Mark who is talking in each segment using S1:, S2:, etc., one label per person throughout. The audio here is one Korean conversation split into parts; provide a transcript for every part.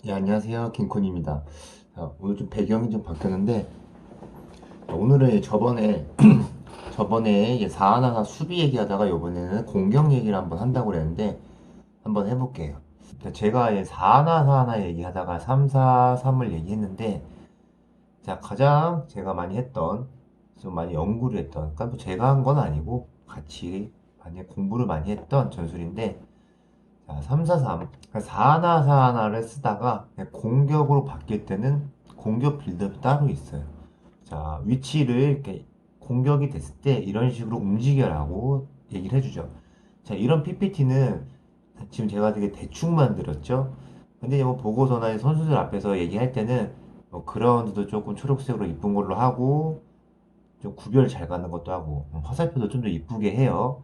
S1: 예, 안녕하세요. 김콘입니다. 오늘 좀 배경이 좀 바뀌었는데, 오늘은 저번에 이제 4하나 수비 얘기하다가 이번에는 공격 얘기를 한번 한다고 그랬는데, 한번 해볼게요. 제가 4하나 얘기하다가 3-4-3을 얘기했는데, 자, 가장 제가 많이 했던, 좀 많이 연구를 했던, 그러니까 뭐 제가 한 건 아니고, 같이 많이 공부를 많이 했던 전술인데, 자, 3-4-3. 4-1-4-1를 쓰다가 공격으로 바뀔 때는 공격 빌드업이 따로 있어요. 자, 위치를 이렇게 공격이 됐을 때 이런 식으로 움직여라고 얘기를 해주죠. 자, 이런 PPT는 지금 제가 되게 대충 만들었죠. 근데 뭐 보고서나 선수들 앞에서 얘기할 때는 뭐 그라운드도 조금 초록색으로 이쁜 걸로 하고 좀 구별 잘 가는 것도 하고 화살표도 좀 더 이쁘게 해요.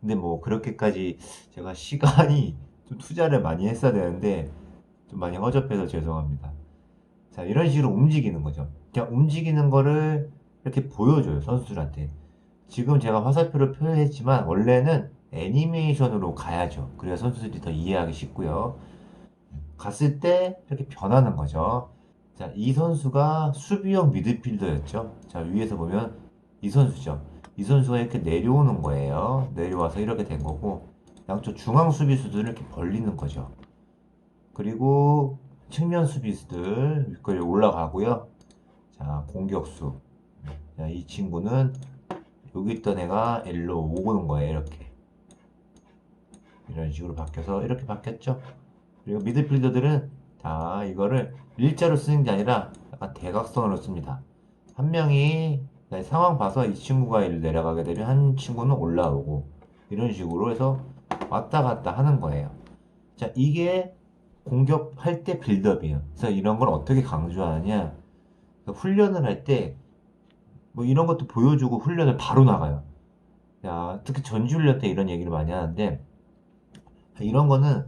S1: 근데 뭐 그렇게까지 제가 시간이 좀 투자를 많이 했어야 되는데 좀 많이 허접해서 죄송합니다. 자, 이런 식으로 움직이는 거죠. 그냥 움직이는 거를 이렇게 보여줘요, 선수들한테. 지금 제가 화살표를 표현했지만 원래는 애니메이션으로 가야죠. 그래야 선수들이 더 이해하기 쉽고요. 갔을 때 이렇게 변하는 거죠. 자, 이 선수가 수비형 미드필더였죠. 자, 위에서 보면 이 선수죠. 이 선수가 이렇게 내려오는 거예요. 내려와서 이렇게 된 거고, 양쪽 중앙 수비수들을 이렇게 벌리는 거죠. 그리고 측면 수비수들 위까지 올라가고요. 자, 공격수. 자, 이 친구는 여기 있던 애가 L로 오고는 거예요. 이렇게. 이런 식으로 바뀌어서 이렇게 바뀌었죠. 그리고 미드필더들은 자, 이거를 일자로 쓰는 게 아니라 약간 대각선으로 씁니다. 한 명이 상황 봐서 이 친구가 일로 내려가게 되면 한 친구는 올라오고 이런 식으로 해서 왔다 갔다 하는 거예요. 자, 이게 공격할 때 빌드업이에요. 그래서 이런 걸 어떻게 강조하느냐? 훈련을 할 때 뭐 이런 것도 보여주고 훈련을 바로 나가요. 야, 특히 전지훈련 때 이런 얘기를 많이 하는데 이런 거는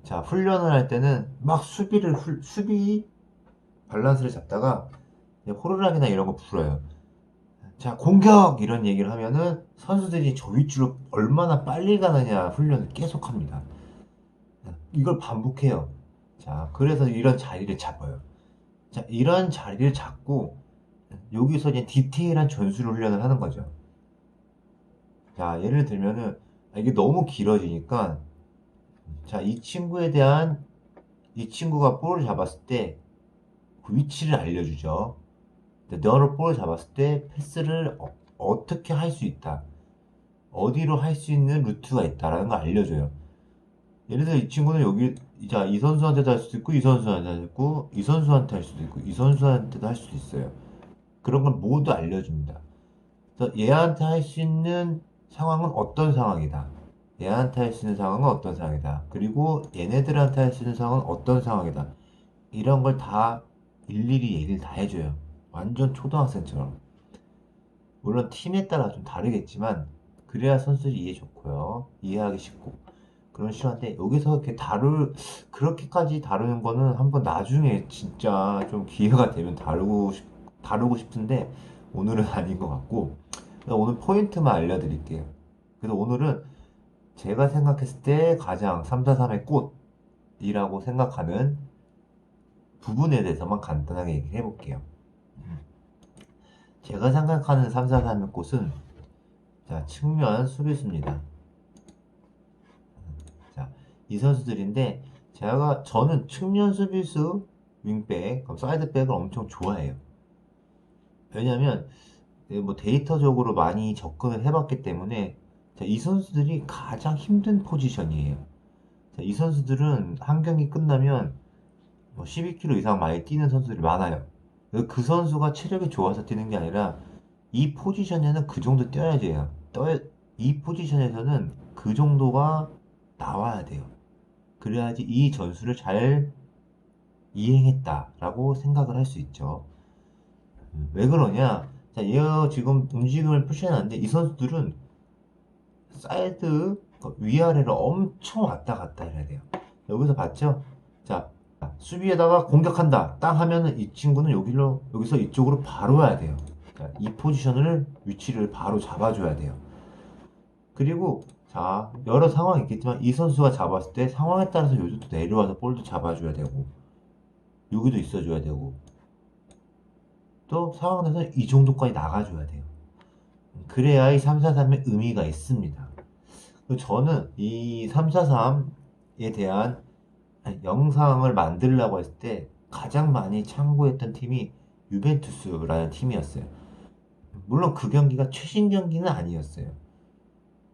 S1: 자, 훈련을 할 때는 막 수비 밸런스를 잡다가 호루라기나 이런 거 불어요. 자, 공격! 이런 얘기를 하면은 선수들이 저 위치로 얼마나 빨리 가느냐 훈련을 계속 합니다. 이걸 반복해요. 자, 그래서 이런 자리를 잡아요. 자, 이런 자리를 잡고 여기서 이제 디테일한 전술 훈련을 하는 거죠. 자, 예를 들면은 이게 너무 길어지니까 자, 이 친구가 볼을 잡았을 때 그 위치를 알려주죠. 너로 볼을 잡았을 때 패스를 떻게 할 수 있다. 어디로 할 수 있는 루트가 있다라는 걸 알려줘요. 예를 들어 이 친구는 여기 자, 이 선수한테도 할 수도 있고 이 선수한테 할 수도 있고 이 선수한테 할 수도 있고 이 선수한테도 할 수도 있어요. 그런 걸 모두 알려줍니다. 그래서 얘한테 할 수 있는 상황은 어떤 상황이다. 얘한테 할 수 있는 상황은 어떤 상황이다. 그리고 얘네들한테 할 수 있는 상황은 어떤 상황이다. 이런 걸 다 일일이 얘기를 다 해줘요. 완전 초등학생처럼. 물론 팀에 따라 좀 다르겠지만 그래야 선수들이 이해 좋고요. 이해하기 쉽고 그런 실화인데 여기서 이렇게 그렇게까지 다루는 거는 한번 나중에 진짜 좀 기회가 되면 다루고 싶은데 오늘은 아닌 것 같고 오늘 포인트만 알려드릴게요. 그래서 오늘은 제가 생각했을 때 가장 3-4-3의 꽃이라고 생각하는 부분에 대해서만 간단하게 얘기를 해볼게요. 제가 생각하는 3-4-3의 꽃은 자, 측면 수비수입니다. 자, 이 선수들인데 저는 측면 수비수 윙백, 그럼 사이드백을 엄청 좋아해요. 왜냐면 뭐 데이터적으로 많이 접근을 해봤기 때문에 자, 이 선수들이 가장 힘든 포지션이에요. 자, 이 선수들은 한 경기 끝나면 뭐 12km 이상 많이 뛰는 선수들이 많아요. 그 선수가 체력이 좋아서 뛰는 게 아니라 이 포지션에는 그 정도 뛰어야 돼요. 이 포지션에서는 그 정도가 나와야 돼요. 그래야지 이 전술을 잘 이행했다라고 생각을 할 수 있죠. 왜 그러냐? 자, 얘가 지금 움직임을 표시해놨는데 이 선수들은 사이드 위아래를 엄청 왔다 갔다 해야 돼요. 여기서 봤죠? 자, 수비에다가 공격한다. 땅 하면은 이 친구는 여기서 이쪽으로 바로 와야 돼요. 자, 이 포지션을 위치를 바로 잡아줘야 돼요. 그리고 자, 여러 상황이 있겠지만 이 선수가 잡았을 때 상황에 따라서 여기도 내려와서 볼도 잡아줘야 되고 여기도 있어줘야 되고 또 상황에 따라서 이 정도까지 나가줘야 돼요. 그래야 이 3-4-3의 의미가 있습니다. 저는 이 3-4-3에 대한 영상을 만들려고 했을 때 가장 많이 참고했던 팀이 유벤투스라는 팀이었어요. 물론 그 경기가 최신 경기는 아니었어요.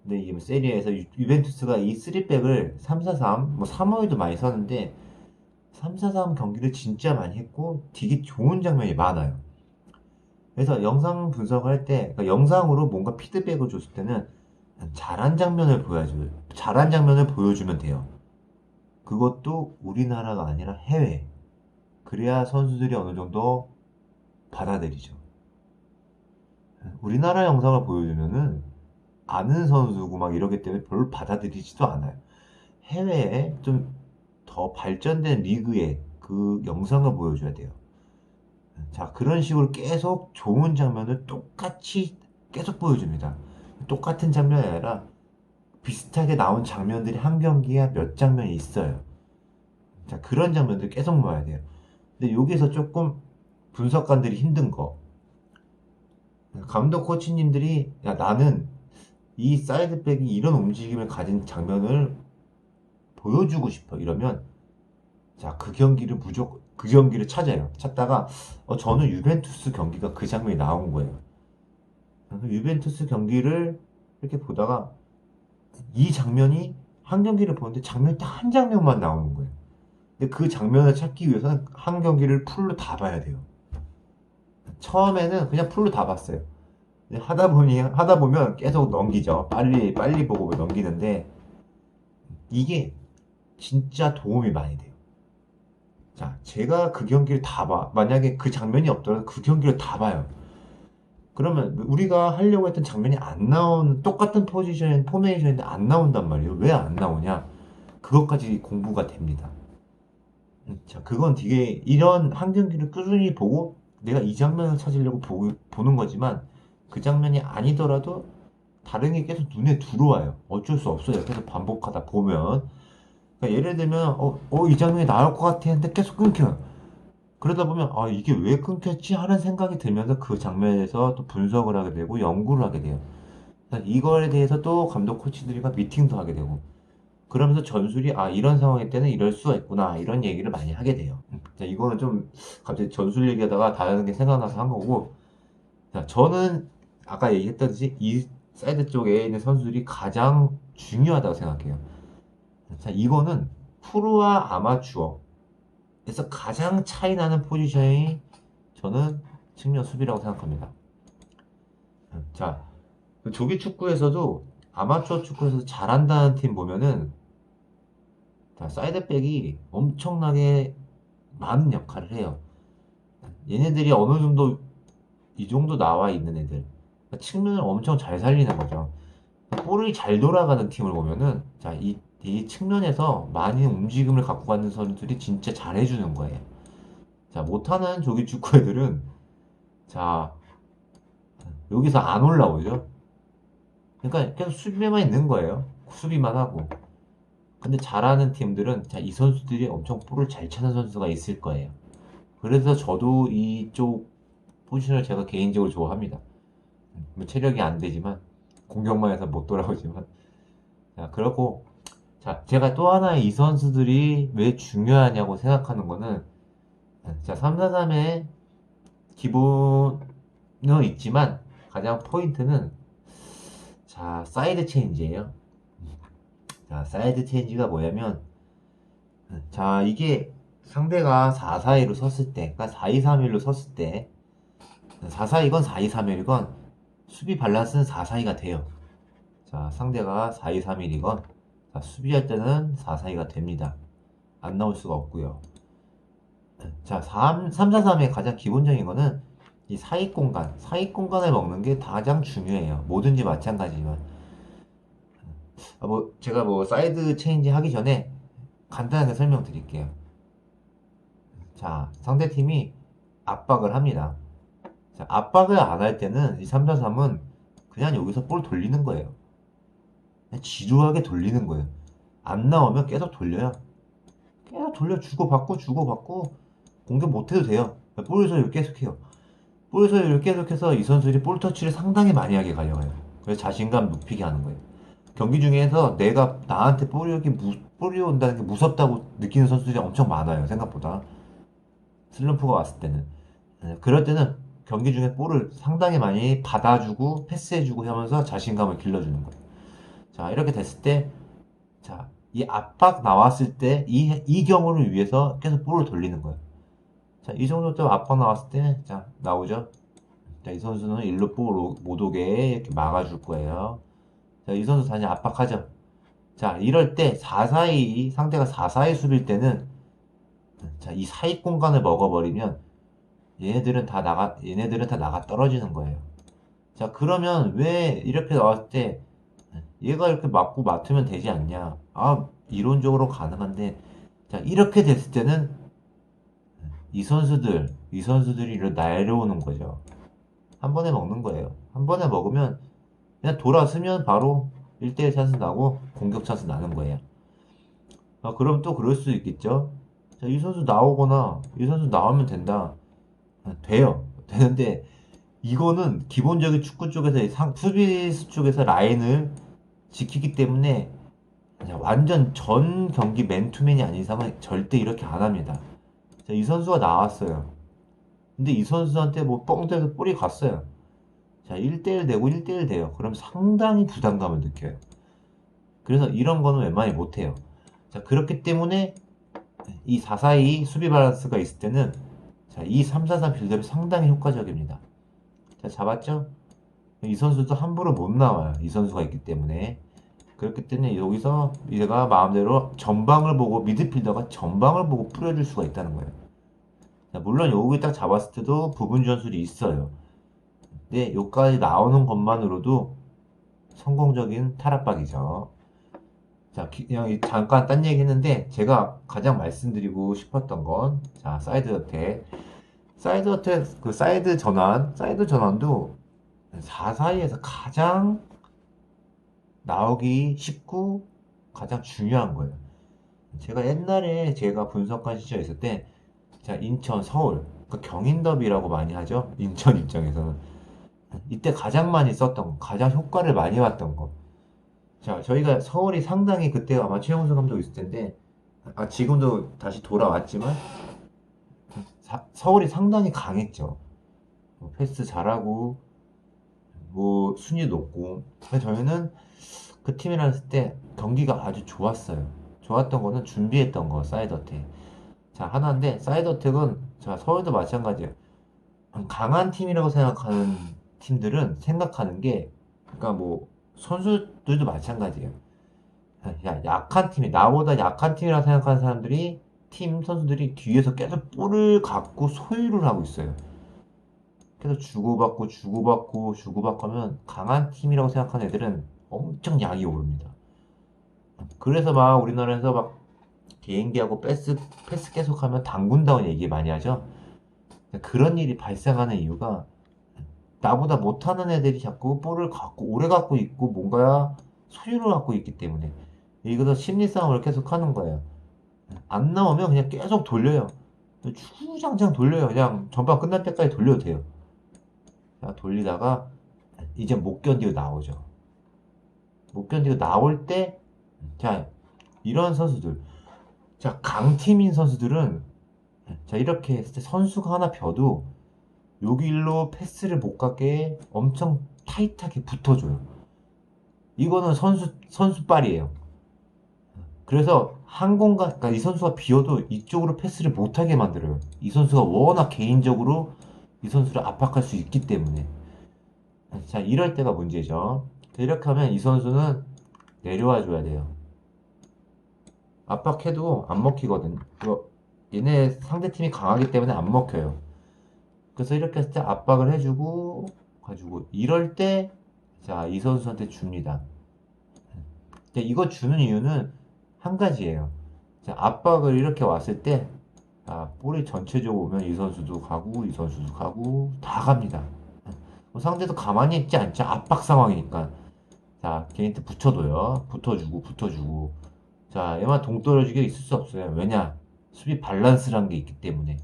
S1: 근데 이게 뭐 세리에서 유벤투스가 이 3백을 3-4-3, 뭐 3호에도 많이 썼는데 3-4-3 경기를 진짜 많이 했고 되게 좋은 장면이 많아요. 그래서 영상 분석을 할 때, 그러니까 영상으로 뭔가 피드백을 줬을 때는 잘한 장면을 보여줘요. 잘한 장면을 보여주면 돼요. 그것도 우리나라가 아니라 해외. 그래야 선수들이 어느 정도 받아들이죠. 우리나라 영상을 보여주면은 아는 선수고 막 이러기 때문에 별로 받아들이지도 않아요. 해외에 좀 더 발전된 리그의 그 영상을 보여줘야 돼요. 자, 그런 식으로 계속 좋은 장면을 똑같이 계속 보여줍니다. 똑같은 장면이 아니라 비슷하게 나온 장면들이 한 경기에 몇 장면이 있어요. 자, 그런 장면들 계속 모아야 돼요. 근데 여기서 조금 분석관들이 힘든 거. 감독 코치님들이 야, 나는 이 사이드백이 이런 움직임을 가진 장면을 보여주고 싶어. 이러면 자, 그 경기를 찾아요. 찾다가 저는 유벤투스 경기가 그 장면이 나온 거예요. 유벤투스 경기를 이렇게 보다가 이 장면이 한 경기를 보는데 장면이 딱 한 장면만 나오는 거예요. 근데 그 장면을 찾기 위해서는 한 경기를 풀로 다 봐야 돼요. 처음에는 그냥 풀로 다 봤어요. 하다 보면 계속 넘기죠. 빨리 보고 넘기는데 이게 진짜 도움이 많이 돼요. 자, 제가 그 경기를 다 봐. 만약에 그 장면이 없더라도 그 경기를 다 봐요. 그러면 우리가 하려고 했던 장면이 안 나온 똑같은 포메이션인데 안 나온단 말이에요. 왜 안 나오냐? 그것까지 공부가 됩니다. 자, 그건 되게 이런 한 경기를 꾸준히 보고 내가 이 장면을 찾으려고 보는 거지만 그 장면이 아니더라도 다른 게 계속 눈에 들어와요. 어쩔 수 없어요. 계속 반복하다 보면. 그러니까 예를 들면, 이 장면이 나올 것 같아 했는데 계속 끊겨요. 그러다 보면, 아, 이게 왜 끊겼지? 하는 생각이 들면서 그 장면에 대해서 또 분석을 하게 되고 연구를 하게 돼요. 이거에 대해서 또 감독 코치들과 미팅도 하게 되고. 그러면서 전술이 이런 상황일 때는 이럴 수가 있구나 이런 얘기를 많이 하게 돼요. 자, 이거는 좀 갑자기 전술 얘기하다가 다른 게 생각나서 한 거고. 자, 저는 아까 얘기했듯이 이 사이드 쪽에 있는 선수들이 가장 중요하다고 생각해요. 자, 이거는 프로와 아마추어에서 가장 차이 나는 포지션이 저는 측면 수비라고 생각합니다. 자, 조기 축구에서도 아마추어 축구에서 잘한다는 팀 보면은 자, 사이드백이 엄청나게 많은 역할을 해요. 얘네들이 어느 정도 이 정도 나와 있는 애들 그러니까 측면을 엄청 잘 살리는 거죠. 볼이 잘 돌아가는 팀을 보면은 자, 이 측면에서 많은 움직임을 갖고 가는 선수들이 진짜 잘해주는 거예요. 자, 못하는 조기 축구 애들은 자, 여기서 안 올라오죠. 그러니까 계속 수비만 있는 거예요. 수비만 하고. 근데 잘하는 팀들은 자, 이 선수들이 엄청 볼을 잘 차는 선수가 있을 거예요. 그래서 저도 이쪽 포지션을 제가 개인적으로 좋아합니다. 뭐 체력이 안 되지만 공격만 해서 못 돌아오지만 자, 그렇고 자, 제가 또 하나 이 선수들이 왜 중요하냐고 생각하는 거는 자, 3-4-3의 기본은 있지만 가장 포인트는 자, 사이드 체인지예요. 자, 사이드 체인지가 뭐냐면 자, 이게 상대가 4-4-2로 섰을 때, 그러니까 4-2-3-1로 섰을 때 4-4-2건 4-2-3-1이건 수비 밸런스는 4-4-2가 돼요. 자, 상대가 4-2-3-1이건 수비할 때는 4-4-2가 됩니다. 안 나올 수가 없고요. 자, 3-4-3의 가장 기본적인 거는 이 사익 공간을 먹는 게 가장 중요해요. 뭐든지 마찬가지지만. 제가 사이드 체인지 하기 전에 간단하게 설명드릴게요. 자, 상대팀이 압박을 합니다. 자, 압박을 안 할 때는 이 3-4-3은 그냥 여기서 볼 돌리는 거예요. 그냥 지루하게 돌리는 거예요. 안 나오면 계속 돌려요. 계속 돌려 주고받고 공격 못해도 돼요. 볼 소유를 계속해요. 볼 소유를 계속해서 이 선수들이 볼 터치를 상당히 많이 하게 가려워요. 그래서 자신감 높이게 하는 거예요. 경기 중에서 내가 나한테 볼이 온다는 게 무섭다고 느끼는 선수들이 엄청 많아요. 생각보다. 슬럼프가 왔을 때는. 그럴 때는 경기 중에 볼을 상당히 많이 받아주고 패스해주고 하면서 자신감을 길러주는 거예요. 자, 이렇게 됐을 때, 자, 이 압박 나왔을 때, 이 경우를 위해서 계속 볼을 돌리는 거예요. 자, 이 정도 때 압박 나왔을 때, 자, 나오죠? 자, 이 선수는 일로 볼 못 오게 이렇게 막아줄 거예요. 자, 이 선수 다시 압박하죠? 자, 이럴 때, 상대가 4-4-2 수비일 때는, 자, 이 사이 공간을 먹어버리면, 얘네들은 다 나가 떨어지는 거예요. 자, 그러면 왜 이렇게 나왔을 때, 얘가 이렇게 맞고 맡으면 되지 않냐? 아, 이론적으로 가능한데, 자, 이렇게 됐을 때는 이 선수들이 이렇게 날려오는 거죠. 한 번에 먹는 거예요. 한 번에 먹으면 그냥 돌아서면 바로 1대1 찬스 나고 공격 찬스 나는 거예요. 아, 그럼 또 그럴 수 있겠죠? 자, 이 선수 나오거나 이 선수 나오면 된다. 아, 돼요. 되는데 이거는 기본적인 축구 쪽에서 수비수 쪽에서 라인을 지키기 때문에 완전 전 경기 맨투맨이 아닌 이상은 절대 이렇게 안 합니다. 자, 이 선수가 나왔어요. 근데 이 선수한테 뭐 뻥 때려서 볼이 갔어요. 자, 1대1 되고 1대1 돼요. 그럼 상당히 부담감을 느껴요. 그래서 이런 거는 웬만히 못해요. 자, 그렇기 때문에 이 4-4-2 수비 밸런스가 있을 때는 자, 이 3-4-3 빌드업이 상당히 효과적입니다. 자, 잡았죠? 이 선수도 함부로 못 나와요. 이 선수가 있기 때문에. 그렇기 때문에 여기서 얘가 마음대로 전방을 보고 미드필더가 전방을 보고 뿌려줄 수가 있다는 거예요. 자, 물론 여기 딱 잡았을 때도 부분 전술이 있어요. 근데 여기까지 나오는 것만으로도 성공적인 탈압박이죠. 자, 그냥 잠깐 딴 얘기 했는데 제가 가장 말씀드리고 싶었던 건 자, 사이드 어택 그 사이드 전환도 4-4-2에서 가장 나오기 쉽고 가장 중요한 거예요. 제가 옛날에 제가 분석한 시절에 있을 때, 자, 인천, 서울, 그 경인 더비라고 많이 하죠. 인천 입장에서는. 이때 가장 많이 썼던 거, 가장 효과를 많이 봤던 거. 자, 저희가 서울이 상당히 그때 아마 최용수 감독 있을 텐데, 아, 지금도 다시 돌아왔지만, 서울이 상당히 강했죠. 뭐 패스 잘하고, 뭐, 순위 높고. 근데 저희는 그 팀이랑 했을 때 경기가 아주 좋았어요. 좋았던 거는 준비했던 거, 사이드 어택. 자, 하나인데, 사이드 어택은, 자, 서울도 마찬가지예요. 강한 팀이라고 생각하는 팀들은 생각하는 게, 그러니까 뭐, 선수들도 마찬가지예요. 야, 약한 팀이, 나보다 약한 팀이라고 생각하는 사람들이, 팀 선수들이 뒤에서 계속 볼을 갖고 소유를 하고 있어요. 계속 주고받고 하면 강한 팀이라고 생각하는 애들은 엄청 약이 오릅니다. 그래서 막 우리나라에서 막 개인기하고 패스 계속하면 당군다운 얘기 많이 하죠. 그런 일이 발생하는 이유가 나보다 못하는 애들이 자꾸 볼을 갖고 오래 갖고 있고 뭔가 소유를 갖고 있기 때문에 이거서 심리 싸움을 계속 하는 거예요. 안 나오면 그냥 계속 돌려요. 주구장창 돌려요. 그냥 전반 끝날 때까지 돌려도 돼요. 자, 돌리다가 이제 못 견디고 나오죠. 못 견디고 나올 때, 자, 이런 선수들, 자, 강팀인 선수들은, 자, 이렇게 했을 때 선수가 하나 벼도 여기 일로 패스를 못 가게 엄청 타이트하게 붙어줘요. 이거는 선수빨이에요. 그래서 한 공간, 그러니까 이 선수가 비어도 이쪽으로 패스를 못하게 만들어요. 이 선수가 워낙 개인적으로 이 선수를 압박할 수 있기 때문에. 자, 이럴 때가 문제죠. 이렇게 하면 이 선수는 내려와 줘야 돼요. 압박해도 안 먹히거든. 얘네 상대팀이 강하기 때문에 안 먹혀요. 그래서 이렇게 했을 때 압박을 해주고, 가지고, 이럴 때, 자, 이 선수한테 줍니다. 이거 주는 이유는 한 가지예요. 자, 압박을 이렇게 왔을 때, 아, 볼이 전체적으로 오면 이 선수도 가고, 이 선수도 가고, 다 갑니다. 상대도 가만히 있지 않죠. 압박 상황이니까. 자, 게인트 붙여둬요. 붙어주고. 자, 얘만 동떨어지게 있을 수 없어요. 왜냐? 수비 밸런스라는 게 있기 때문에.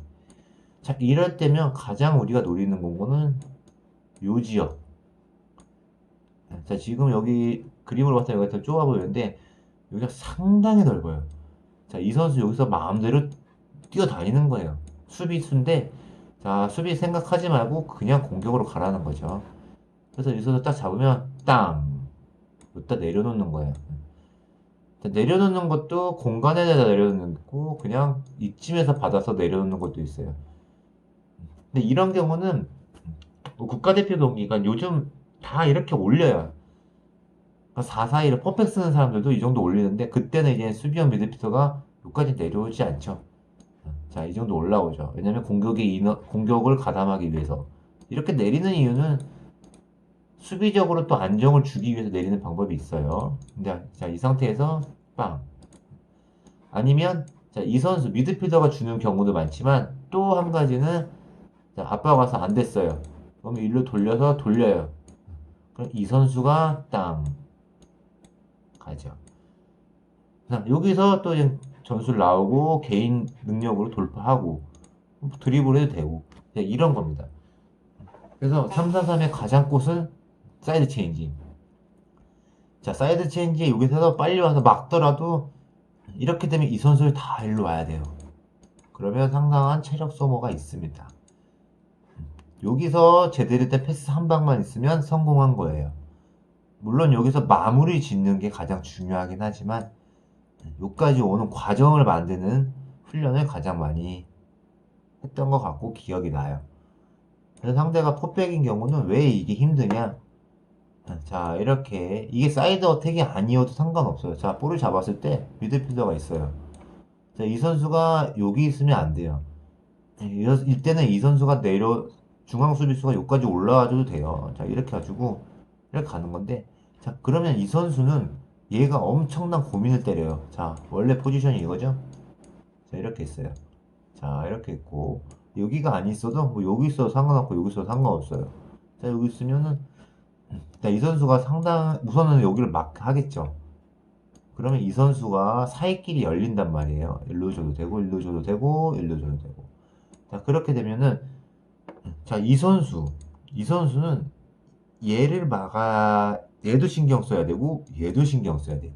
S1: 자, 이럴 때면 가장 우리가 노리는 공간은 요 지역. 자, 지금 여기 그림으로 봤을 때 여기가 더 좁아 보이는데, 여기가 상당히 넓어요. 자, 이 선수 여기서 마음대로 뛰어다니는 거예요. 수비수인데, 자, 수비 생각하지 말고 그냥 공격으로 가라는 거죠. 그래서 이 선수 딱 잡으면, 땅! 여기다 내려놓는 거예요. 자, 내려놓는 것도 공간에다 내려놓는 거고, 그냥 이쯤에서 받아서 내려놓는 것도 있어요. 근데 이런 경우는 뭐 국가대표 경기가 요즘 다 이렇게 올려요. 4-4-2를 퍼펙 쓰는 사람들도 이 정도 올리는데, 그때는 이제 수비형 미드필더가 여기까지 내려오지 않죠. 자, 이 정도 올라오죠. 왜냐면 공격을 가담하기 위해서. 이렇게 내리는 이유는 수비적으로 또 안정을 주기 위해서 내리는 방법이 있어요. 근데, 자, 이 상태에서 빵. 아니면, 자, 이 선수, 미드필더가 주는 경우도 많지만, 또 한 가지는, 자, 아빠가 와서 안 됐어요. 그럼 일로 돌려서 돌려요. 그럼 이 선수가 땅. 가죠. 자, 여기서 또 전술 나오고, 개인 능력으로 돌파하고, 드리블 해도 되고, 이런 겁니다. 그래서 3-4-3의 가장 꽃은 사이드 체인지. 자, 사이드 체인지에 여기서 빨리 와서 막더라도 이렇게 되면 이 선수를 다 일로 와야 돼요. 그러면 상당한 체력 소모가 있습니다. 여기서 제대로 된 패스 한 방만 있으면 성공한 거예요. 물론 여기서 마무리 짓는 게 가장 중요하긴 하지만 여기까지 오는 과정을 만드는 훈련을 가장 많이 했던 것 같고 기억이 나요. 그래서 상대가 포백인 경우는 왜 이게 힘드냐? 자, 이렇게 이게 사이드 어택이 아니어도 상관없어요. 자, 볼을 잡았을 때 미드필더가 있어요. 자, 이 선수가 여기 있으면 안 돼요. 이때는 이 선수가 중앙 수비수가 여기까지 올라와줘도 돼요. 자, 이렇게 가지고 이렇게 가는 건데, 자, 그러면 이 선수는 얘가 엄청난 고민을 때려요. 자, 원래 포지션이 이거죠? 자, 이렇게 있어요. 자, 이렇게 있고, 여기가 안 있어도, 뭐 여기 있어도 상관없고, 여기 있어도 상관없어요. 자, 여기 있으면은, 자, 이 선수가 우선은 여기를 막 하겠죠. 그러면 이 선수가 사이길이 열린단 말이에요. 일로 줘도 되고, 일로 줘도 되고, 일로 줘도 되고. 자, 그렇게 되면은, 자, 이 선수는 얘도 신경 써야 되고, 얘도 신경 써야 돼요.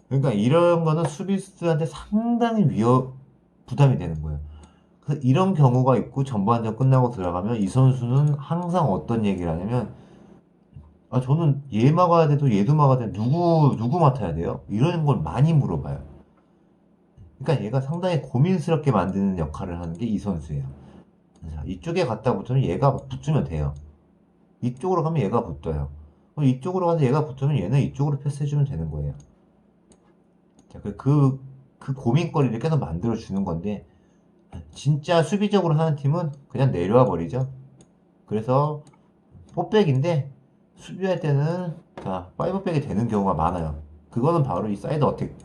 S1: 그러니까 이런 거는 수비수한테 상당히 부담이 되는 거예요. 그래서 이런 경우가 있고, 전반전 끝나고 들어가면 이 선수는 항상 어떤 얘기를 하냐면, 아, 저는 얘 막아야 돼도 얘도 막아야 돼. 누구 맡아야 돼요? 이런 걸 많이 물어봐요. 그러니까 얘가 상당히 고민스럽게 만드는 역할을 하는 게 이 선수예요. 자, 이쪽에 갖다 붙으면 얘가 붙으면 돼요. 이쪽으로 가면 얘가 붙어요. 그럼 이쪽으로 가서 얘가 붙으면 얘는 이쪽으로 패스해주면 되는 거예요. 자, 그 고민거리를 계속 만들어주는 건데, 진짜 수비적으로 하는 팀은 그냥 내려와 버리죠. 그래서, 포백인데, 수비할 때는, 자, 5백이 되는 경우가 많아요. 그거는 바로 이 사이드 어택,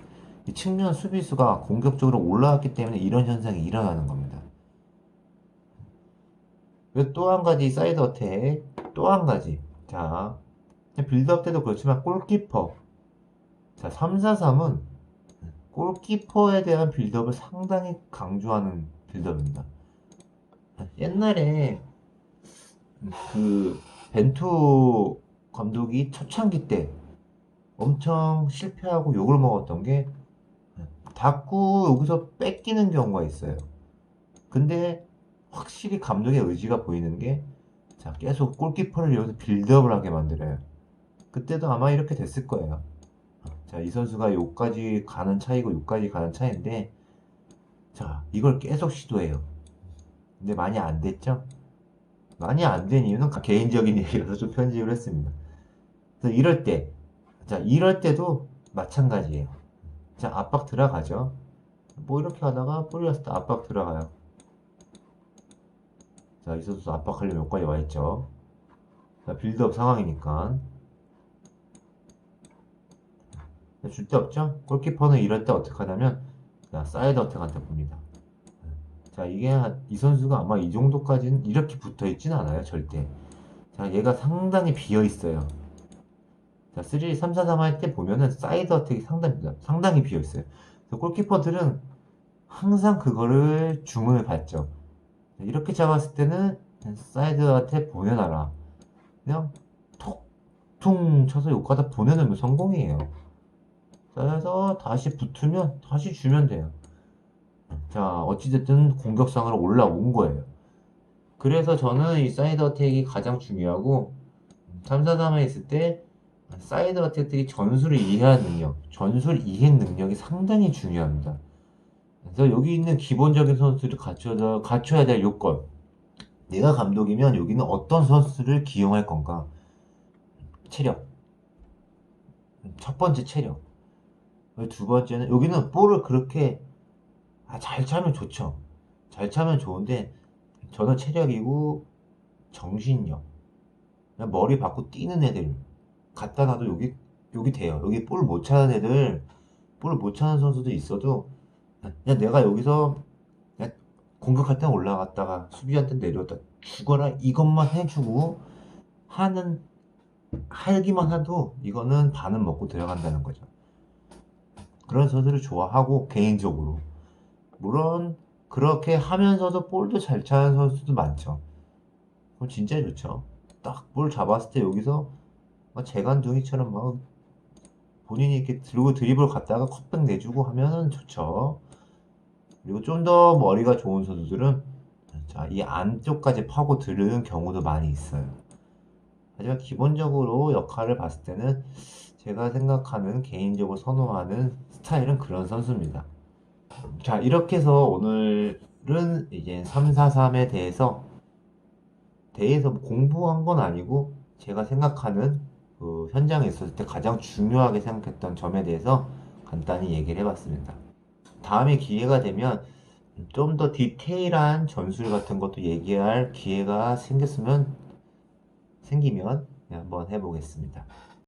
S1: 이 측면 수비수가 공격적으로 올라왔기 때문에 이런 현상이 일어나는 겁니다. 그리고 또 한 가지 사이드 어택, 또 한 가지. 자, 빌드업 때도 그렇지만 골키퍼. 자, 3-4-3은 골키퍼에 대한 빌드업을 상당히 강조하는 빌드업입니다. 옛날에 그 벤투 감독이 초창기 때 엄청 실패하고 욕을 먹었던 게 자꾸 여기서 뺏기는 경우가 있어요. 근데 확실히 감독의 의지가 보이는 게 자, 계속 골키퍼를 여기서 빌드업을 하게 만들어요. 그때도 아마 이렇게 됐을 거예요. 자, 이 선수가 요까지 가는 차이고 요까지 가는 차이인데 자, 이걸 계속 시도해요. 근데 많이 안 됐죠? 많이 안 된 이유는 개인적인 얘기라서 좀 편집을 했습니다. 그래서 이럴 때도 마찬가지예요. 자, 압박 들어가죠. 뭐 이렇게 하다가 뿌렸을 때 압박 들어가요. 자, 이 선수 압박하려면 여기까지 와 있죠. 자, 빌드업 상황이니까. 줄 데 없죠? 골키퍼는 이럴 때 어떻게 하냐면, 자, 사이드 어택한테 봅니다. 자, 이 선수가 아마 이 정도까지는 이렇게 붙어 있진 않아요, 절대. 자, 얘가 상당히 비어 있어요. 자, 3-4-3 할 때 보면은 사이드 어택이 상당히 비어 있어요. 그래서 골키퍼들은 항상 그거를 주문을 받죠. 이렇게 잡았을 때는 사이드한테 보내놔라. 그냥 톡 쳐서 요가다 보내놓으면 성공이에요. 그래서 다시 붙으면 다시 주면 돼요. 자, 어찌됐든 공격상으로 올라온 거예요. 그래서 저는 이 사이드 어택이 가장 중요하고 3-4-3에 있을 때 사이드 어택들이 전술을 이해하는 능력, 전술 이해 능력이 상당히 중요합니다. 그래서 여기 있는 기본적인 선수들을 갖춰야 될 요건. 내가 감독이면 여기는 어떤 선수를 기용할 건가? 체력. 첫 번째 체력. 두 번째는 여기는 볼을 그렇게 잘 차면 좋죠. 잘 차면 좋은데 저는 체력이고 정신력. 그냥 머리 받고 뛰는 애들 갖다 놔도 여기 돼요. 여기 볼 못 차는 애들, 볼 못 차는 선수도 있어도 그냥 내가 여기서 그냥 공격할 때 올라갔다가 수비한테 내려왔다 죽어라 이것만 해주고 하는 하기만 해도 이거는 반은 먹고 들어간다는 거죠. 그런 선수를 좋아하고 개인적으로 물론 그렇게 하면서도 볼도 잘 차는 선수도 많죠. 그럼 진짜 좋죠. 딱 볼 잡았을 때 여기서 막 재간둥이처럼 막 본인이 이렇게 들고 드리블 갔다가 컷백 내주고 하면은 좋죠. 그리고 좀 더 머리가 좋은 선수들은 자, 이 안쪽까지 파고 들는 경우도 많이 있어요. 하지만 기본적으로 역할을 봤을 때는 제가 생각하는 개인적으로 선호하는 스타일은 그런 선수입니다. 자, 이렇게 해서 오늘은 이제 3-4-3에 대해서 공부한 건 아니고 제가 생각하는 그 현장에 있었을 때 가장 중요하게 생각했던 점에 대해서 간단히 얘기를 해봤습니다. 다음에 기회가 되면 좀 더 디테일한 전술 같은 것도 얘기할 기회가 생기면 한번 해보겠습니다.